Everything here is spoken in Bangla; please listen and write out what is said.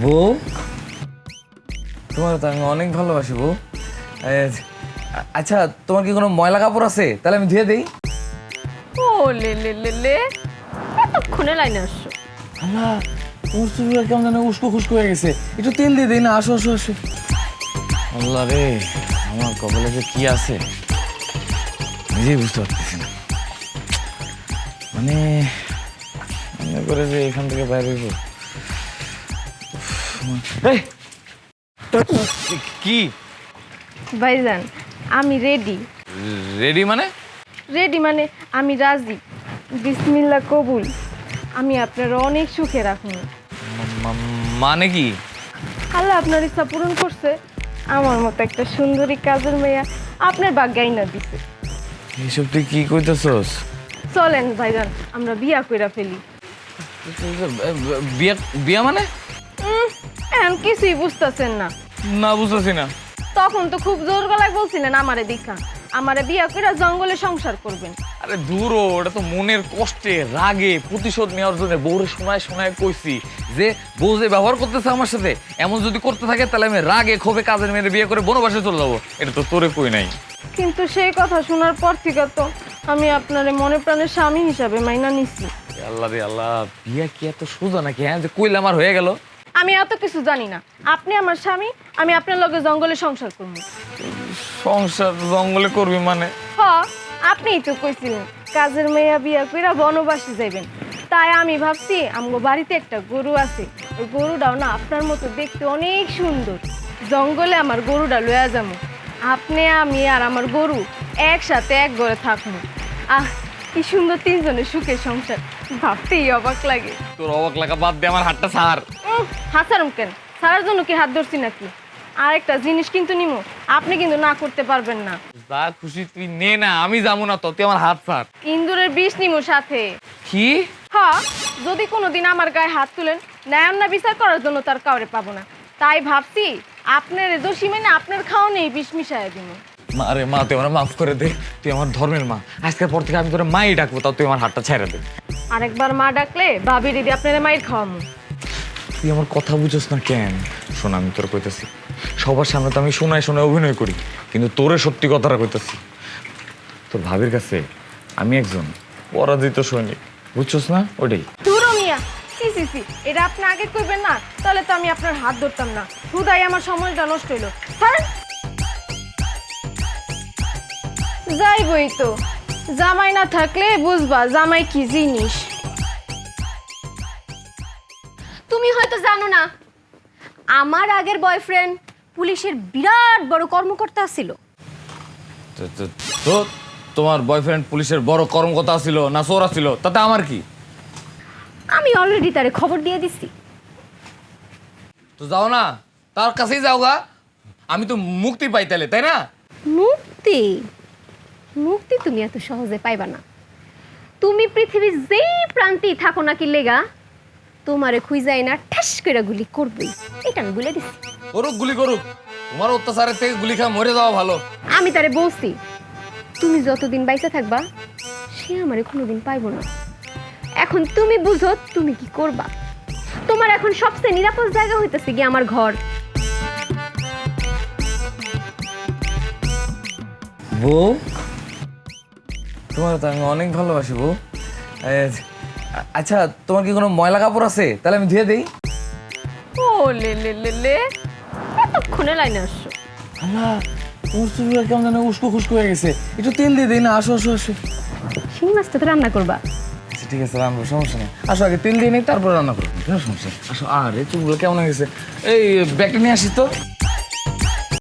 বউ, তোমার তো আমি অনেক ভালোবাসি বউ। আচ্ছা, তোমার কি কোনো ময়লা কাপড় আছে? তাহলে আমি ধুয়ে দিই। ও লে লে লে লে, এতক্ষণে লাইনে আসছো। আল্লাহ, তোমার চুলগুলো কেমন যেন উস্কো খুস্কো হয়ে গেছে, একটু তেল দিয়ে দিই না? আসো আসো আসো। আল্লাহ রে, আমার কপালে যে কি আছে নিজেই বুঝতে পারতেছি না। মানে মনে করে যে এখান থেকে বাইরে হইব। এই, কি ভাইজান, আমি রেডি। রেডি মানে? রেডি মানে আমি রাজি। বিসমিল্লাহ কবুল। আমি আপনার অনেক সুখে রাখুন। মানে কি? আল্লাহ আপনার ইচ্ছা পূরণ করছে। আমার মতো একটা সুন্দরী কাজের মেয়া আপনার ভাগ্যাই না দিছে। এইসব তুই কি কইতেছস? চলেন ভাইজান, আমরা বিয়া কইরা ফেলি। বিয়া বিয়া মানে? এখন কিছুই বুঝতেছেন না? না, বুঝতেছি না। তখন তো খুব জোর গলায় বলছিলেন আমারে দেখা, আমারে বিয়া কইরা জঙ্গলে সংসার করবেন। আরে দূর, ওটা তো মনের কষ্টে রাগে প্রতিশোধ নেওয়ার জন্য বউরে শোনায় শোনায় কইছি যে বউ যে ব্যবহার করতেছে আমার সাথে, এমন যদি করতে থাকে তাহলে আমি রাগে ক্ষোভে কাজের মেয়ের বিয়ে করে বনবাসে চলে যাবো। এটা তো তোরে কই নাই। কিন্তু সেই কথা শোনার পর থেকে তো আমি আপনারে মনে প্রাণের স্বামী হিসাবে মাইনা নিছি। আল্লাহ রে আল্লাহ, বিয়া কি এত সোজা নাকি? হ্যাঁ, যে কইলে আমার হয়ে গেল। আমি এত কিছু জানি না। আপনি আমার স্বামী, আমি আপনার লগে জঙ্গলে সংসার করব। সংসার জঙ্গলে করবি মানে? হ, আপনিই তো কইছিলেন কাজের মেয়া বিয়া কইরা বনবাসে যাইবেন। তাই আমি ভাবছি আমগো বাড়িতে একটা গরু আছে, ওই গরুটাও না আপনার মতো দেখতে অনেক সুন্দর। জঙ্গলে আমার গরুটা লইয়া যাবো। আপনি, আমি আর আমার গরু একসাথে এক ঘরে থাকবো। আহ, কি সুন্দর তিনজনের সুখের সংসার, ভাবতেই অবাক লাগে। তোর অবাক লাগা বাদ দে, আমার হাতটা ছাড়। হাসারম কেন? সারার জন্য কি হাত ধরছি নাকি? আর একটা জিনিস কিন্তু নিমো, আপনি কিন্তু না করতে পারবেন না। যা খুশি তুই নে না, আমি যাবো না তো, তুই আমার হাত ছাড়। ইন্দুরের বিষ নিমো সাথে। কি? হ্যাঁ, যদি কোনোদিন আমার গায়ে হাত তুলেন, ন্যায় না বিচার করার জন্য তার কাউরে পাবো না। তাই ভাবছি আপনার দোষী মেনে আপনার খাওয়ানেই বিষ মিশাইয়া দিব। মা রে মা, তুই আমার মাফ করে দে। তুই আমার ধর্মের মা। আজকের পর থেকে আমি তোর মাই ডাকবো, তাও তুই আমার হাতটা ছেড়ে দে। আরেকবার মা ডাকলে ভাবি দিদি আপনার মায়ের খাওয়ামো। তুই আমার কথা বুঝোস না কেন? শোন, আমি তোর কইতাছি, সবার সামনে তো আমি শোনায় শোনায় অভিনয় করি, কিন্তু তোরে সত্যি কথাটা কইতাছি। তোর ভাবির কাছে আমি একজন পরাজিত সৈনিক, বুঝছস না? ওটাই। দূর মিয়া, সি সি সি, এটা আপনি আগে করবেন না, তাহলে তো আমি আপনার হাত ধরতাম না। হুদাই আমার সময়টা নষ্ট হইলো। হ্যাঁ, যাইবই তো। জামাই না থাকলে বুঝবা জামাই কি জিনিস। তুমি হয়তো জানো না, আমার আগের বয়ফ্রেন্ড পুলিশের বিরাট বড় কর্মকর্তা ছিল। তো তোমার বয়ফ্রেন্ড পুলিশের বড় কর্মকর্তা ছিল না চোরা ছিল, তাতে আমার কি? আমি অলরেডি তারে খবর দিয়ে দিছি। তো যাও না, তার কাছেই যাও গা। আমি তো মুক্তি পাই তাইলে, তাই না? মুক্তি? মুক্তি তুমি এত সহজে পাইবা না। তুমি পৃথিবীর যেই প্রান্তেই থাকো না কি লেগা, তোমারে খুঁজাই না ঠাস করে গুলি করবই। এটা আমি বলে দিছি। করুক, গুলি করুক। তোমার অত্যাচারের থেকে গুলি খা মরে যাওয়া ভালো। আমি তারে বলছি, তুমি যতদিন বাইচা থাকবা সে আমারে কোনোদিন পাইব না। এখন তুমি বুঝো তুমি কি করবা। তোমার এখন সবচেয়ে নিরাপদ জায়গা হইতেছে কি আমার ঘর। বউ, তোমার তো আমি অনেক ভালোবাসি বউ। আচ্ছা, তোমার কি কোনো ময়লা কাপড় আছে? তাহলে আমি ধুয়ে দিই। ও লে লে লে লে, এতক্ষণে লাইনে আসছো। আল্লাহ, তোমার চুলগুলো কেমন যেন উস্কো খুস্কো হয়ে গেছে, একটু তেল দিয়ে দিই না? আসো আসো আসো। শিং মাছটা তো রান্না করবা? আচ্ছা ঠিক আছে, রান্না সমস্যা নেই। আসো, আগে তেল দিয়ে নেই, তারপর রান্না করবো, কোনো সমস্যা নেই। আসো। আরে চুলগুলো কেমন হয়ে গেছে, এই ব্যাগটা নিয়ে আসিস তো।